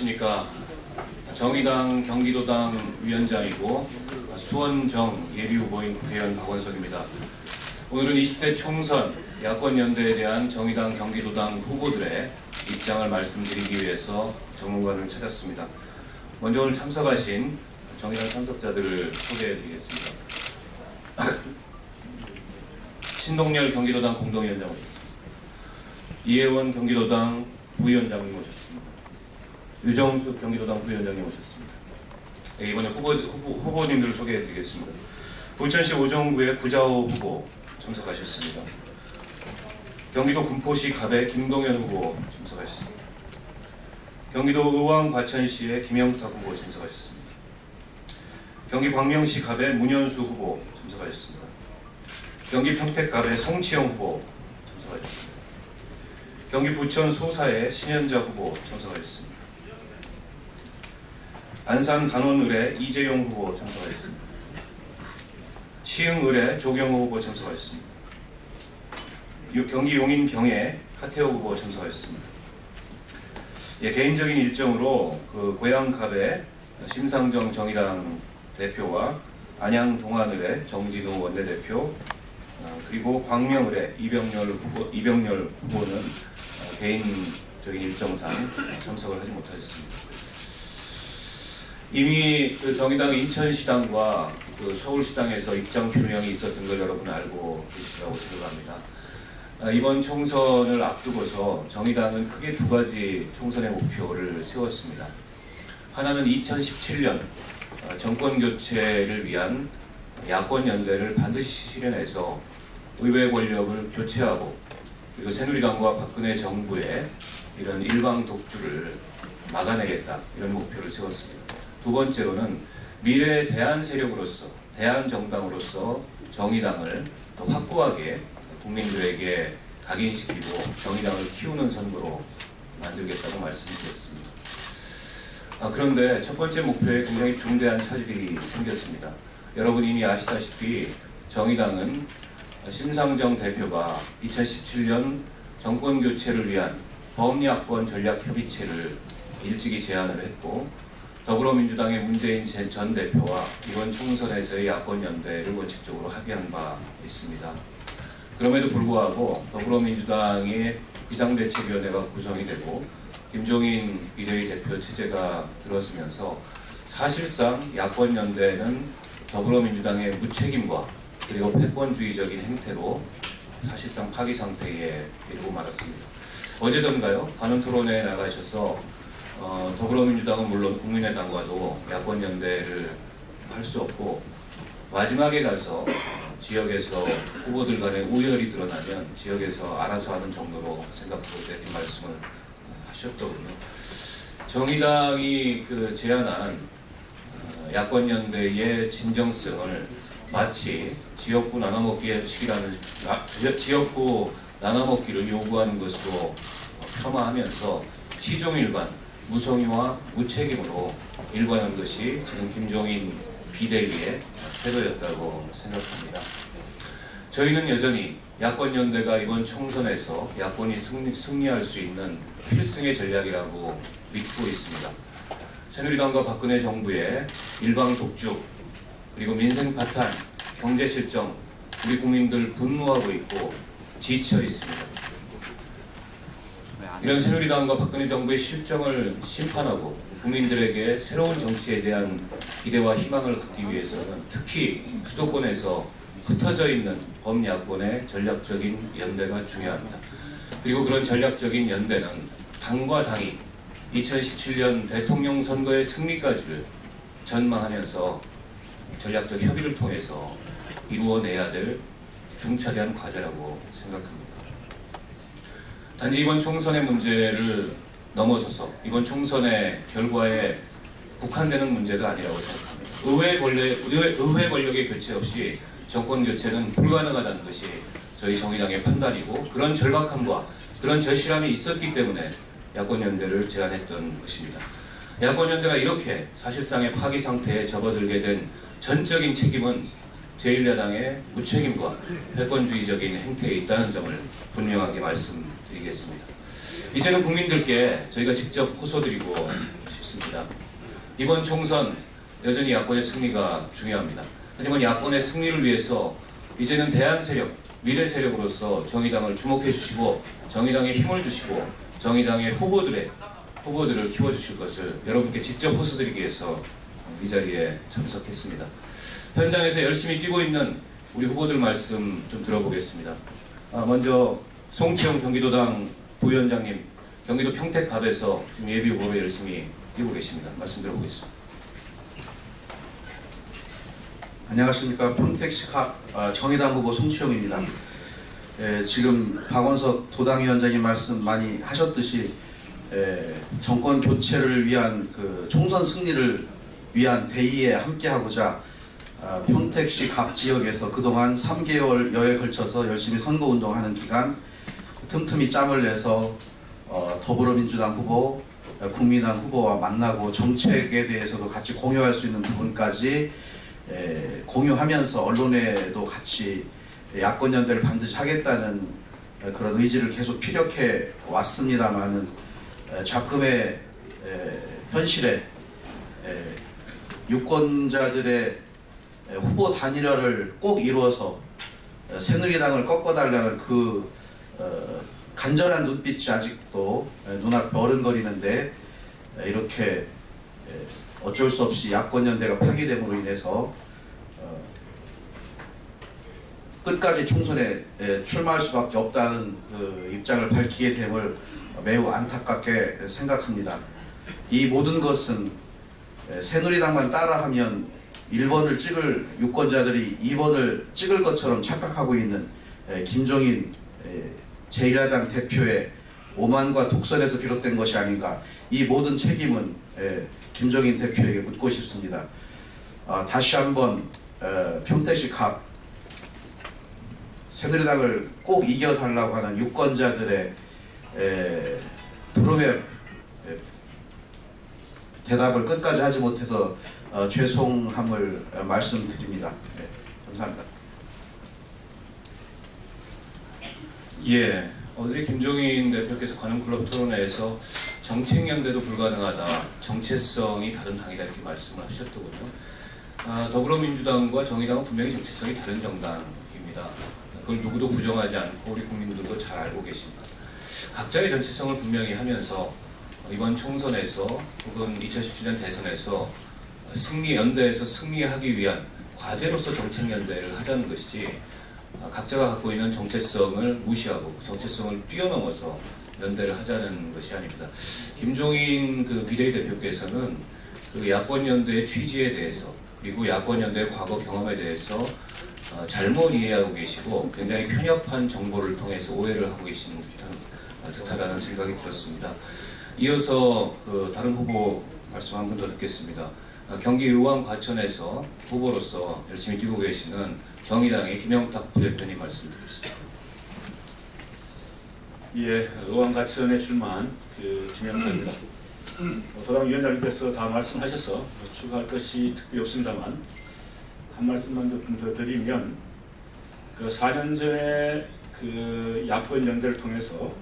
안녕하십니까. 정의당 경기도당 위원장이고 수원정 예비후보인 국회의원 박원석입니다. 오늘은 20대 총선 야권연대에 대한 정의당 경기도당 후보들의 입장을 말씀드리기 위해서 전문가를 찾았습니다. 먼저 오늘 참석하신 정의당 참석자들을 소개해드리겠습니다. 신동열 경기도당 공동위원장 오셨습니다. 이혜원 경기도당 부위원장님 오셨습니다. 유정수 경기도당 부위원장님 오셨습니다. 이번에 후보님들을 소개해드리겠습니다. 부천시 오정구의 부자호 후보 참석하셨습니다. 경기도 군포시 갑의 김동현 후보 참석하셨습니다. 경기도 의왕 과천시의 김영탁 후보 참석하셨습니다. 경기 광명시 갑의 문현수 후보 참석하셨습니다. 경기 평택 갑의 송치영 후보 참석하셨습니다. 경기 부천 소사의 신현자 후보 참석하셨습니다. 안산 단원을의 이재용 후보 참석하셨습니다. 시흥을의 조경호 후보 참석하셨습니다. 경기 용인 병의 하태호 후보 참석하셨습니다. 개인적인 일정으로 고양갑의 심상정 정의당 대표와 안양 동안을의 정진우 원내대표, 그리고 광명을의 이병렬 후보는 개인적인 일정상 참석을 하지 못하셨습니다. 이미 정의당 인천시당과 서울시당에서 입장 표명이 있었던 걸 여러분 알고 계시라고 생각합니다. 이번 총선을 앞두고서 정의당은 크게 두 가지 총선의 목표를 세웠습니다. 하나는 2017년 정권교체를 위한 야권연대를 반드시 실현해서 의회 권력을 교체하고, 그리고 새누리당과 박근혜 정부의 이런 일방 독주를 막아내겠다, 이런 목표를 세웠습니다. 두 번째로는 미래의 대안 세력으로서, 대안 정당으로서 정의당을 더 확고하게 국민들에게 각인시키고 정의당을 키우는 선거로 만들겠다고 말씀드렸습니다. 그런데 첫 번째 목표에 굉장히 중대한 차질이 생겼습니다. 여러분 이미 아시다시피 정의당은 심상정 대표가 2017년 정권교체를 위한 범야권 전략협의체를 일찍이 제안을 했고, 더불어민주당의 문재인 전 대표와 이번 총선에서의 야권연대를 원칙적으로 합의한 바 있습니다. 그럼에도 불구하고 더불어민주당의 비상대책위원회가 구성이 되고 김종인 비대위 대표 체제가 들어서면서 사실상 야권연대는 더불어민주당의 무책임과 그리고 패권주의적인 행태로 사실상 파기 상태에 이르고 말았습니다. 어제던가요? 관훈토론회에 나가셔서 더불어민주당은 물론 국민의당과도 야권연대를 할 수 없고, 마지막에 가서 지역에서 후보들 간의 우열이 드러나면 지역에서 알아서 하는 정도로 생각하고 이렇게 말씀을 하셨더군요. 정의당이 제안한 야권연대의 진정성을 마치 지역구 나눠먹기를 요구하는 것으로 폄하하면서 시종일관 무성의와 무책임으로 일관한 것이 지금 김종인 비대위의 태도였다고 생각합니다. 저희는 여전히 야권연대가 이번 총선에서 야권이 승리할 수 있는 필승의 전략이라고 믿고 있습니다. 새누리당과 박근혜 정부의 일방 독주, 그리고 민생 파탄, 경제 실정, 우리 국민들 분노하고 있고 지쳐 있습니다. 이런 새누리당과 박근혜 정부의 실정을 심판하고 국민들에게 새로운 정치에 대한 기대와 희망을 갖기 위해서는 특히 수도권에서 흩어져 있는 범야권의 전략적인 연대가 중요합니다. 그리고 그런 전략적인 연대는 당과 당이 2017년 대통령 선거의 승리까지를 전망하면서 전략적 협의를 통해서 이루어내야 될 중차대한 과제라고 생각합니다. 단지 이번 총선의 문제를 넘어서서 이번 총선의 결과에 국한되는 문제가 아니라고 생각합니다. 의회 권력의 교체 없이 정권 교체는 불가능하다는 것이 저희 정의당의 판단이고, 그런 절박함과 그런 절실함이 있었기 때문에 야권연대를 제안했던 것입니다. 야권연대가 이렇게 사실상의 파기 상태에 접어들게 된 전적인 책임은 제1야당의 무책임과 패권주의적인 행태에 있다는 점을 분명하게 말씀드리겠습니다. 이제는 국민들께 저희가 직접 호소드리고 있습니다. 이번 총선 여전히 야권의 승리가 중요합니다. 하지만 야권의 승리를 위해서 이제는 대안 세력, 미래 세력으로서 정의당을 주목해 주시고 정의당에 힘을 주시고 정의당의 후보들을 키워주실 것을 여러분께 직접 호소드리기 위해서 이 자리에 참석했습니다. 현장에서 열심히 뛰고 있는 우리 후보들 말씀 좀 들어보겠습니다. 먼저 송치영 경기도당 부위원장님, 경기도 평택갑에서 지금 예비 후보로 열심히 뛰고 계십니다. 말씀 들어보겠습니다. 안녕하십니까. 평택시 갑 정의당 후보 송치영입니다. 지금 박원석 도당위원장이 말씀 많이 하셨듯이 정권 교체를 위한 그 총선 승리를 위한 대의에 함께하고자 평택시 갑 지역에서 그동안 3개월여에 걸쳐서 열심히 선거운동하는 기간 틈틈이 짬을 내서 더불어민주당 후보, 국민의당 후보와 만나고 정책에 대해서도 같이 공유할 수 있는 부분까지 공유하면서 언론에도 같이 야권 연대를 반드시 하겠다는 그런 의지를 계속 피력해 왔습니다만은 작금의 현실에 유권자들의 후보 단일화를 꼭 이루어서 새누리당을 꺾어달라는 그 간절한 눈빛이 아직도 눈앞에 어른거리는데 이렇게 어쩔 수 없이 야권 연대가 파기됨으로 인해서 끝까지 총선에 출마할 수밖에 없다는 그 입장을 밝히게 됨을 매우 안타깝게 생각합니다. 이 모든 것은 새누리당만 따라하면 1번을 찍을 유권자들이 2번을 찍을 것처럼 착각하고 있는 김종인 제1야당 대표의 오만과 독선에서 비롯된 것이 아닌가. 이 모든 책임은 김종인 대표에게 묻고 싶습니다. 다시 한번 평택시 갑 새누리당을 꼭 이겨달라고 하는 유권자들의 부름에 대답을 끝까지 하지 못해서 죄송함을 말씀드립니다. 감사합니다. 예, 어제 김종인 대표께서 관훈클럽 토론회에서 정책연대도 불가능하다, 정체성이 다른 당이다 이렇게 말씀을 하셨더군요. 더불어민주당과 정의당은 분명히 정체성이 다른 정당입니다. 그걸 누구도 부정하지 않고 우리 국민들도 잘 알고 계십니다. 각자의 정체성을 분명히 하면서 이번 총선에서 혹은 2017년 대선에서 연대에서 승리하기 위한 과제로서 정책연대를 하자는 것이지 각자가 갖고 있는 정체성을 무시하고 그 정체성을 뛰어넘어서 연대를 하자는 것이 아닙니다. 김종인 그 비대위대표께서는 그 야권연대의 취지에 대해서 그리고 야권연대의 과거 경험에 대해서 잘못 이해하고 계시고 굉장히 편협한 정보를 통해서 오해를 하고 계시는 듯하다는 생각이 들었습니다. 이어서 그 다른 후보 말씀 한 분 더 듣겠습니다. 경기 의왕 과천에서 후보로서 열심히 뛰고 계시는 정의당의 김영탁 부대표님 말씀 드리겠습니다. 예, 의왕 과천에 출마한 김영탁입니다. 도당 위원장님께서 다 말씀하셔서 추가할 것이 특별히 없습니다만 한 말씀만 좀 더 드리면 그 4년 전에 그 야권 연대를 통해서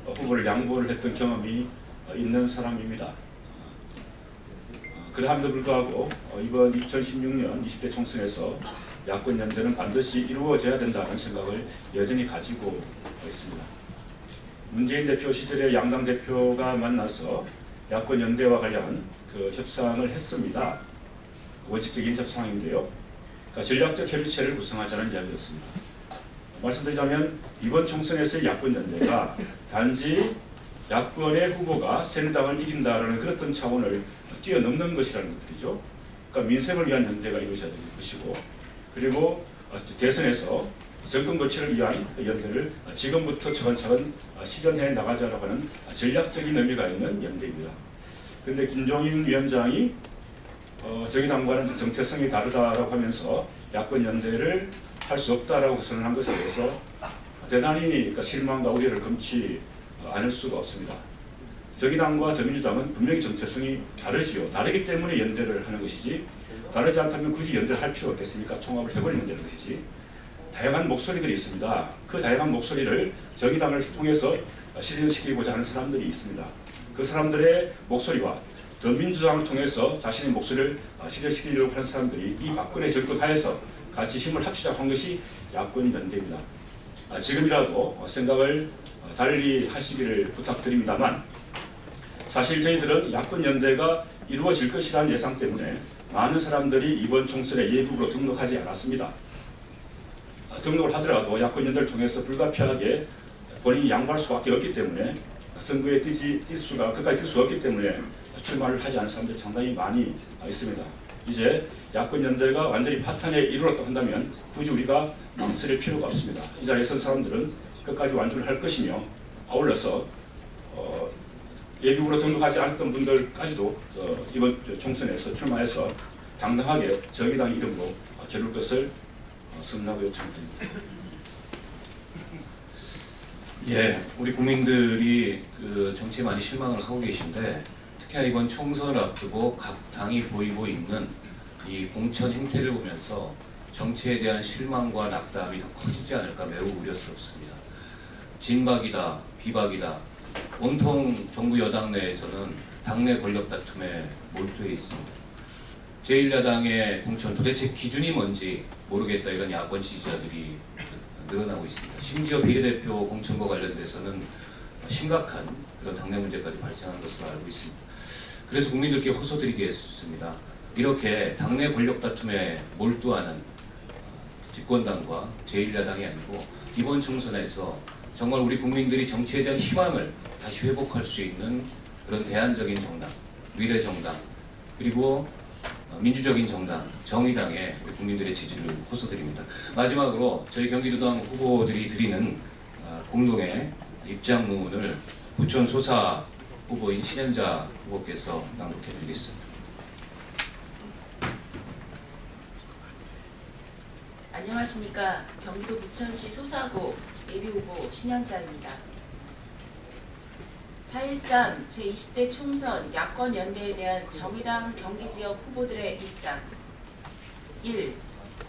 후보를 양보를 했던 경험이 있는 사람입니다. 그럼에도 불구하고 이번 2016년 20대 총선에서 야권 연대는 반드시 이루어져야 된다는 생각을 여전히 가지고 있습니다. 문재인 대표 시절에 양당 대표가 만나서 야권 연대와 관련 그 협상을 했습니다. 원칙적인 협상인데요. 그러니까 전략적 협의체를 구성하자는 이야기였습니다. 말씀드리자면 이번 총선에서의 야권 연대가 단지 야권의 후보가 새누리당을 이긴다라는 그런 차원을 뛰어넘는 것이라는 것들이죠. 그러니까 민생을 위한 연대가 이루어져야 될 것이고, 그리고 대선에서 정권 교체를 위한 연대를 지금부터 차근차근 실현해 나가자라고 하는 전략적인 의미가 있는 연대입니다. 그런데 김종인 위원장이 정의당과는 정체성이 다르다라고 하면서 야권 연대를 할 수 없다라고 선언한 것에 대해서 대단히 그러니까 실망과 우려를 금치 않을 수가 없습니다. 정의당과 더민주당은 분명히 정체성이 다르지요. 다르기 때문에 연대를 하는 것이지, 다르지 않다면 굳이 연대를 할 필요가 없겠습니까? 총합을 해버리면 되는 것이지. 다양한 목소리들이 있습니다. 그 다양한 목소리를 정의당을 통해서 실현시키고자 하는 사람들이 있습니다. 그 사람들의 목소리와 더민주당을 통해서 자신의 몫을 실현시키려고 하는 사람들이 이 박근혜 정권 하에서 같이 힘을 합치자고 한 것이 야권연대입니다. 지금이라도 생각을 달리 하시기를 부탁드립니다만 사실 저희들은 야권연대가 이루어질 것이라는 예상 때문에 많은 사람들이 이번 총선에 예비후보로 등록하지 않았습니다. 등록을 하더라도 야권연대를 통해서 불가피하게 본인이 양보할 수밖에 없기 때문에 선거에 뛸 수가 끝까지 뛸 수 없기 때문에 출마를 하지 않은 사람들이 상당히 많이 있습니다. 이제 야권연대가 완전히 파탄에 이르렀다 한다면 굳이 우리가 망설일 필요가 없습니다. 이 자리에 선 사람들은 끝까지 완주를 할 것이며 아울러서 예비후보로 등록하지 않았던 분들까지도 이번 총선에서 출마해서 당당하게 정의당 이름으로 겨룰 것을 선언하고 요청드립니다. 예, 우리 국민들이 그 정치에 많이 실망을 하고 계신데 특히나 이번 총선을 앞두고 각 당이 보이고 있는 이 공천 행태를 보면서 정치에 대한 실망과 낙담이 더 커지지 않을까 매우 우려스럽습니다. 진박이다, 비박이다, 온통 정부 여당 내에서는 당내 권력 다툼에 몰두해 있습니다. 제1야당의 공천 도대체 기준이 뭔지 모르겠다 이런 야권 지지자들이 늘어나고 있습니다. 심지어 비례대표 공천과 관련돼서는 심각한 그런 당내 문제까지 발생한 것으로 알고 있습니다. 그래서 국민들께 호소드리겠습니다. 이렇게 당내 권력 다툼에 몰두하는 집권당과 제1야당이 아니고 이번 총선에서 정말 우리 국민들이 정치에 대한 희망을 다시 회복할 수 있는 그런 대안적인 정당, 미래정당, 그리고 민주적인 정당, 정의당에 우리 국민들의 지지를 호소드립니다. 마지막으로 저희 경기도당 후보들이 드리는 공동의 입장문을 부천 소사 후보인 신현자 후보께서 낭독해 드리겠습니다. 안녕하십니까. 경기도 부천시 소사구 예비후보 신현자입니다. 4.13 제20대 총선 야권연대에 대한 정의당 경기지역 후보들의 입장. 1.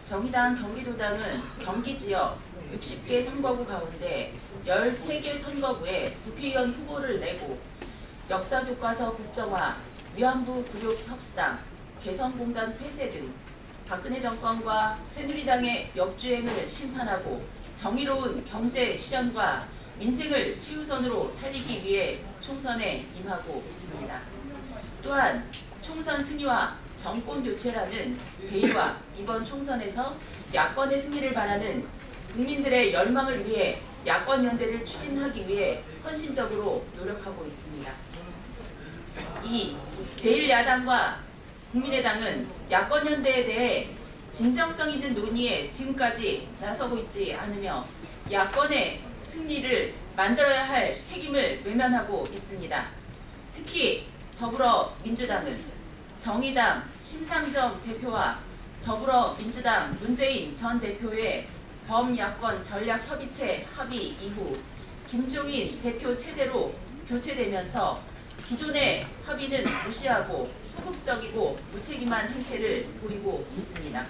정의당 경기도당은 경기지역 60개 선거구 가운데 13개 선거구에 국회의원 후보를 내고 역사교과서 국정화, 위안부 굴욕 협상, 개성공단 폐쇄 등 박근혜 정권과 새누리당의 역주행을 심판하고 정의로운 경제 실현과 민생을 최우선으로 살리기 위해 총선에 임하고 있습니다. 또한 총선 승리와 정권 교체라는 대의와 이번 총선에서 야권의 승리를 바라는 국민들의 열망을 위해 야권 연대를 추진하기 위해 헌신적으로 노력하고 있습니다. 2. 제1야당과 국민의당은 야권 연대에 대해 진정성 있는 논의에 지금까지 나서고 있지 않으며 야권의 승리를 만들어야 할 책임을 외면하고 있습니다. 특히 더불어민주당은 정의당 심상정 대표와 더불어민주당 문재인 전 대표의 범야권 전략협의체 합의 이후 김종인 대표 체제로 교체되면서 기존의 합의는 무시하고 소극적이고 무책임한 행태를 보이고 있습니다.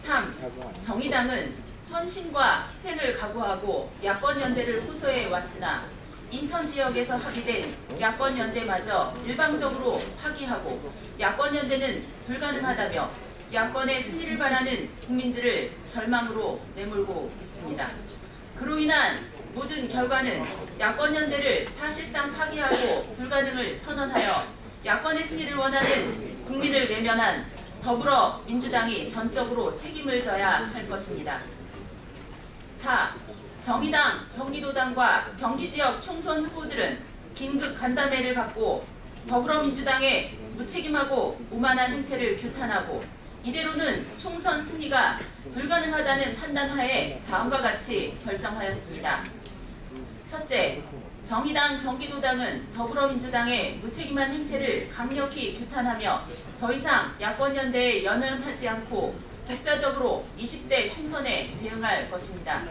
3. 정의당은 헌신과 희생을 각오하고 야권연대를 호소해 왔으나 인천 지역에서 합의된 야권연대마저 일방적으로 파기하고 야권연대는 불가능하다며 야권의 승리를 바라는 국민들을 절망으로 내몰고 있습니다. 그로 인한 모든 결과는 야권연대를 사실상 파기하고 불가능을 선언하여 야권의 승리를 원하는 국민을 외면한 더불어민주당이 전적으로 책임을 져야 할 것입니다. 4. 정의당, 경기도당과 경기지역 총선 후보들은 긴급 간담회를 갖고 더불어민주당의 무책임하고 오만한 행태를 규탄하고 이대로는 총선 승리가 불가능하다는 판단하에 다음과 같이 결정하였습니다. 첫째, 정의당, 경기도당은 더불어민주당의 무책임한 행태를 강력히 규탄하며 더 이상 야권연대에 연연하지 않고 독자적으로 20대 총선에 대응할 것입니다.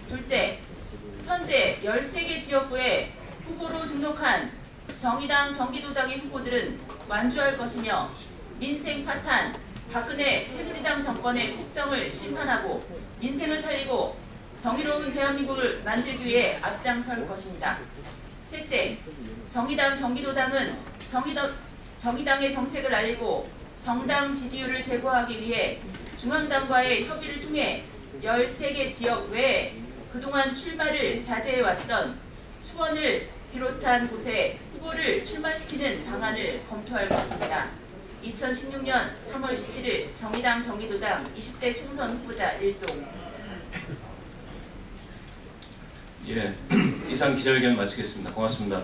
둘째, 현재 13개 지역구에 후보로 등록한 정의당, 경기도당의 후보들은 완주할 것이며 민생 파탄, 박근혜 새누리당 정권의 국정을 심판하고 민생을 살리고 정의로운 대한민국을 만들기 위해 앞장설 것입니다. 셋째, 정의당 경기도당은 정의당의 정책을 알리고 정당 지지율을 제고하기 위해 중앙당과의 협의를 통해 13개 지역 외에 그동안 출마를 자제해왔던 수원을 비롯한 곳에 후보를 출마시키는 방안을 검토할 것입니다. 2016년 3월 17일 정의당 경기도당 20대 총선 후보자 1동. 예, 이상 기자회견 마치겠습니다. 고맙습니다.